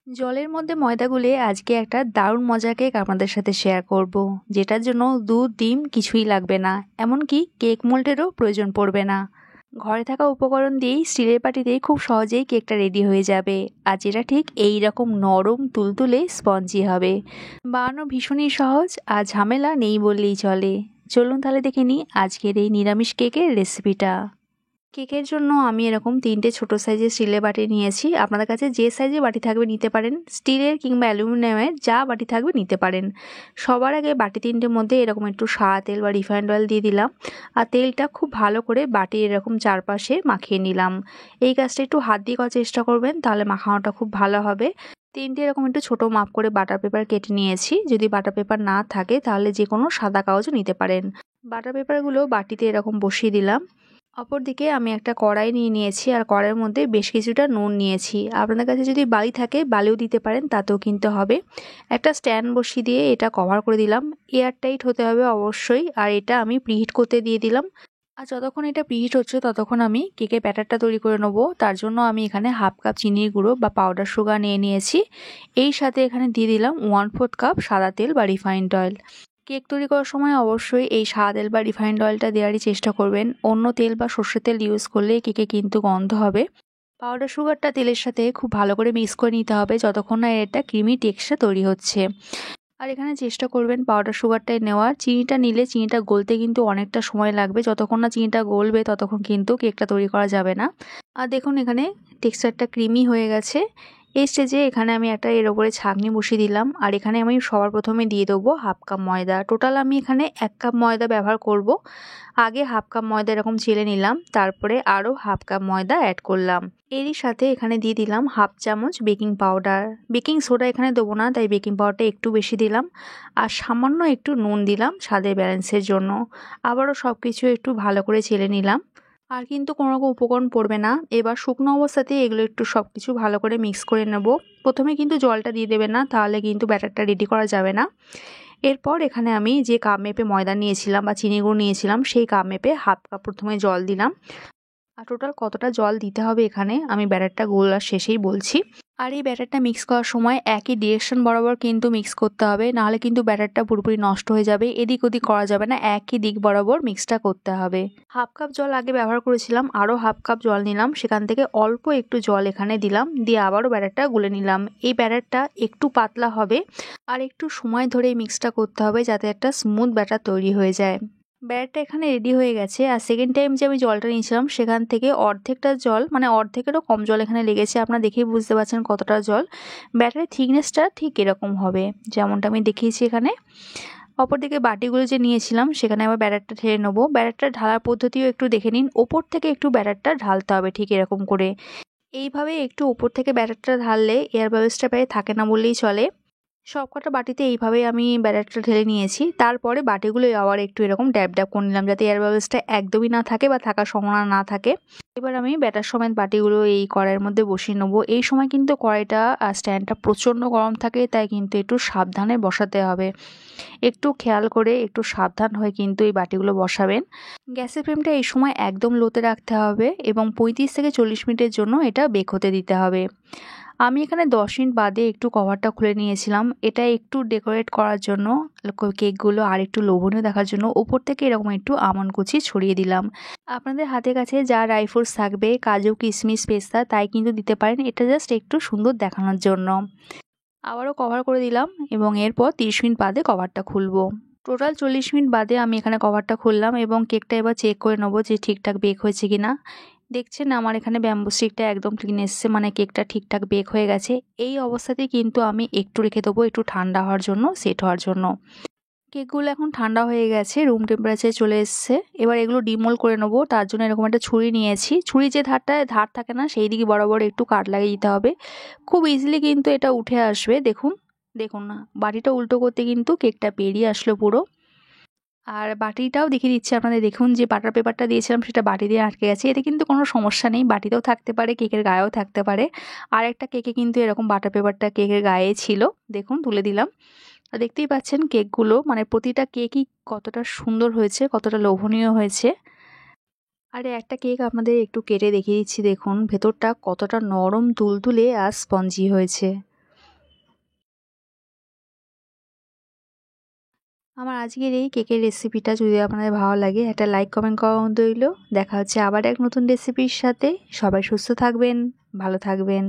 জলের মধ্যে ময়দা গুলে আজকে একটা দারুণ মজার কেক আপনাদের সাথে শেয়ার করব, যেটার জন্য দুধ ডিম কিছুই লাগবে না, এমনকি কেক মোল্ডেরও প্রয়োজন পড়বে না। ঘরে থাকা উপকরণ দিয়েই স্টিলের বাটিতেই খুব সহজেই কেকটা রেডি হয়ে যাবে। আর যেটা ঠিক এই রকম নরম তুলতুলে স্পঞ্জি হবে। বানানো ভীষণই সহজ আর ঝামেলা নেই বললেই চলে। চলুন তাহলে দেখে নিই আজকের এই নিরামিষ কেকের রেসিপিটা। কেকের জন্য আমি এরকম 3টে ছোট সাইজের স্টিলের বাটি নিয়েছি। আপনাদের কাছে যে সাইজের বাটি থাকবে নিতে পারেন, স্টিলের কিংবা অ্যালুমিনিয়ামের যা বাটি থাকবে নিতে পারেন। সবার আগে বাটি 3টের মধ্যে এরকম একটু সাদা তেল বা রিফাইন্ড অয়েল দিয়ে দিলাম। আর তেলটা খুব ভালো করে বাটির এরকম চারপাশে মাখিয়ে নিলাম। এই কাজটা একটু হাত দিয়ে করার চেষ্টা করবেন, তাহলে মাখানোটা খুব ভালো হবে। 3টে এরকম একটু ছোট মাপ করে বাটার পেপার কেটে নিয়েছি। যদি বাটার পেপার না থাকে তাহলে যে কোনো সাদা কাগজও নিতে পারেন। বাটার পেপারগুলো বাটিতে এরকম বসিয়ে দিলাম। অপরদিকে আমি একটা কড়াই নিয়ে নিয়েছি, আর কড়াইয়ের মধ্যে বেশ কিছুটা নুন নিয়েছি। আপনাদের কাছে যদি বালি থাকে বালিও দিতে পারেন, তাতেও কিনতে হবে। একটা স্ট্যান্ড বসিয়ে দিয়ে এটা কভার করে দিলাম। এয়ার টাইট হতে হবে অবশ্যই। আর এটা আমি প্রিহিট করতে দিয়ে দিলাম। আর যতক্ষণ এটা প্রিহিট হচ্ছে ততক্ষণ আমি কেকের ব্যাটারটা তৈরি করে নেবো। তার জন্য আমি এখানে হাফ কাপ চিনির গুঁড়ো বা পাউডার সুগার নিয়ে নিয়েছি। এই সাথে এখানে দিয়ে দিলাম 1/4 কাপ সাদা তেল বা রিফাইন্ড অয়েল। কেক তৈরি করার সময় অবশ্যই এই সাদা তেল বা রিফাইন্ড অয়েলটা দেওয়ারই চেষ্টা করবেন। অন্য তেল বা সর্ষের তেল ইউজ করলে কেকে কিন্তু গন্ধ হবে। পাউডার সুগারটা তেলের সাথে খুব ভালো করে মিক্স করে নিতে হবে যতক্ষণ না এটা ক্রিমি টেক্সচার তৈরি হচ্ছে। আর এখানে চেষ্টা করবেন পাউডার সুগারটাই নেওয়ার। চিনিটা নিলে চিনিটা গলতে কিন্তু অনেকটা সময় লাগবে। যতক্ষণ না চিনিটা গলবে ততক্ষণ কিন্তু কেকটা তৈরি করা যাবে না। আর দেখুন এখানে টেক্সচারটা ক্রিমি হয়ে গেছে। এই স্টেজে এখানে আমি একটা এর ওপরে ছাঁকনি বসিয়ে দিলাম। আর এখানে আমি সবার প্রথমে দিয়ে দেবো হাফ কাপ ময়দা। টোটাল আমি এখানে 1 কাপ ময়দা ব্যবহার করব। আগে হাফ কাপ ময়দা এরকম চেলে নিলাম, তারপরে আরও হাফ কাপ ময়দা অ্যাড করলাম। এরই সাথে এখানে দিয়ে দিলাম হাফ চামচ বেকিং পাউডার। বেকিং সোডা এখানে দেবো না, তাই বেকিং পাউডারটা একটু বেশি দিলাম। আর সামান্য একটু নুন দিলাম স্বাদের ব্যালেন্সের জন্য। আবারও সব কিছু একটু ভালো করে চেলে নিলাম। আর কিন্তু কোনো রকম উপকরণ পড়বে না। এবার শুকনো অবস্থাতেই এগুলো একটু সব কিছু ভালো করে মিক্স করে নেব। প্রথমে কিন্তু জলটা দিয়ে দেবেন না, তাহলে কিন্তু ব্যাটারটা রেডি করা যাবে না। এরপর এখানে আমি যে কাপ মেপে ময়দা নিয়েছিলাম বা চিনি গুঁড়ো নিয়েছিলাম সেই কাপ মেপে হাফ কাপ প্রথমে জল দিলাম। আর টোটাল কতটা জল দিতে হবে এখানে আমি ব্যাটারটা গোলার শেষেই বলছি। আর এই ব্যাটারটা মিক্স করার সময় একই ডিরেকশন বরাবর কিন্তু মিক্স করতে হবে, নাহলে কিন্তু ব্যাটারটা পুরোপুরি নষ্ট হয়ে যাবে। এদিক ওদিক করা যাবে না, একই দিক বরাবর মিক্সটা করতে হবে। হাফ কাপ জল আগে ব্যবহার করেছিলাম, আরও হাফ কাপ জল নিলাম, সেখান থেকে অল্প একটু জল এখানে দিলাম, দিয়ে আবারও ব্যাটারটা গুলে নিলাম। এই ব্যাটারটা একটু পাতলা হবে আর একটু সময় ধরে এই মিক্সটা করতে হবে যাতে একটা স্মুথ ব্যাটার তৈরি হয়ে যায়। ব্যাটারটা এখানে রেডি হয়ে গেছে। আর সেকেন্ড টাইম যে আমি জলটা নিয়েছিলাম সেখান থেকে অর্ধেকটা জল, মানে অর্ধেকেরও কম জল এখানে লেগেছে। আপনারা দেখেই বুঝতে পারছেন কতটা জল। ব্যাটারের থিকনেসটা ঠিক এরকম হবে যেমনটা আমি দেখিয়েছি এখানে। অপরদিকে বাটিগুলো যে নিয়েছিলাম সেখানে আবার ব্যাটারটা ঢেলে নেবো। ব্যাটারটা ঢালার পদ্ধতিও একটু দেখে নিন। ওপর থেকে একটু ব্যাটারটা ঢালতে হবে ঠিক এরকম করে। এইভাবে একটু ওপর থেকে ব্যাটারটা ঢাললে এয়ার বাবলসটা প্রায় থাকে না বললেই চলে। সবকটা বাটিতে এইভাবেই আমি ব্যাটারটা ঢেলে নিয়েছি। তারপরে বাটিগুলো আবার একটু এরকম ড্যাব ড্যাব করে নিলাম যাতে এয়ার বাবলসটা একদমই না থাকে বা থাকার সম্ভাবনা না থাকে। এবার আমি ব্যাটার সমেত বাটিগুলো এই কড়াইয়ের মধ্যে বসিয়ে নেবো। এই সময় কিন্তু কড়াইটা স্ট্যান্ডটা প্রচণ্ড গরম থাকে, তাই কিন্তু একটু সাবধানে বসাতে হবে। একটু খেয়াল করে একটু সাবধান হয়ে কিন্তু এই বাটিগুলো বসাবেন। গ্যাসের ফ্লেমটা এই সময় একদম লোতে রাখতে হবে এবং 35 থেকে 40 মিনিটের জন্য এটা বেক হতে দিতে হবে। আমি এখানে 10 মিনিট বাদে একটু কভারটা খুলে নিয়েছিলাম। এটা একটু ডেকোরেট করার জন্য, কেকগুলো আর একটু লোভনীয় দেখার জন্য ওপর থেকে এরকম একটু আমন্ড কুচি ছড়িয়ে দিলাম। আপনাদের হাতের কাছে যা ড্রাই ফ্রুটস থাকবে, কাজু কিশমিশ পেস্তা, তাই কিন্তু দিতে পারেন। এটা জাস্ট একটু সুন্দর দেখানোর জন্য। আবারও কভার করে দিলাম এবং এরপর 30 মিনিট বাদে কভারটা খুলবো। টোটাল 40 মিনিট বাদে আমি এখানে কভারটা খুললাম এবং কেকটা এবার চেক করে নেবো যে ঠিকঠাক বেক হয়েছে কিনা। দেখছেন আমার এখানে ব্যাম্বু স্টিকটা একদম ক্লিন এসছে, মানে কেকটা ঠিকঠাক বেক হয়ে গেছে। এই অবস্থাতেই কিন্তু আমি একটু রেখে দেবো একটু ঠান্ডা হওয়ার জন্য, সেট হওয়ার জন্য। কেকগুলো এখন ঠান্ডা হয়ে গেছে, রুম টেম্পারেচারে চলে এসছে। এবার এগুলো ডিমোল্ড করে নেবো। তার জন্য এরকম একটা ছুরি নিয়েছি। ছুরি যে ধার থাকে না সেই দিকে বরাবর একটু কাট লাগিয়ে দিতে হবে। খুব ইজিলি কিন্তু এটা উঠে আসবে। দেখুন দেখুন না, বাটিটা উল্টো করতে কিন্তু কেকটা বেরিয়ে আসলো পুরো। আর বাটিটাও দেখিয়ে দিচ্ছি আপনাদের। দেখুন যে বাটার পেপারটা দিয়েছিলাম সেটা বাটি দিয়ে আটকে গেছে। এতে কিন্তু কোনো সমস্যা নেই, বাটিতেও থাকতে পারে কেকের গায়েও থাকতে পারে। আর একটা কেকে কিন্তু এরকম বাটার পেপারটা কেকের গায়ে ছিল। দেখুন তুলে দিলাম। আর দেখতেই পাচ্ছেন কেকগুলো, মানে প্রতিটা কেকই কতটা সুন্দর হয়েছে, কতটা লোভনীয় হয়েছে। আর একটা কেক আপনাদের একটু কেটে দেখিয়ে দিচ্ছি। দেখুন ভেতরটা কতটা নরম তুলতুলে আর স্পঞ্জি হয়েছে। আমার আজকের এই কেকের রেসিপিটা যদি আপনাদের ভালো লাগে একটা লাইক কমেন্ট করা অনুরোধ রইল। দেখা হচ্ছে আবার এক নতুন রেসিপির সাথে। সবাই সুস্থ থাকবেন, ভালো থাকবেন।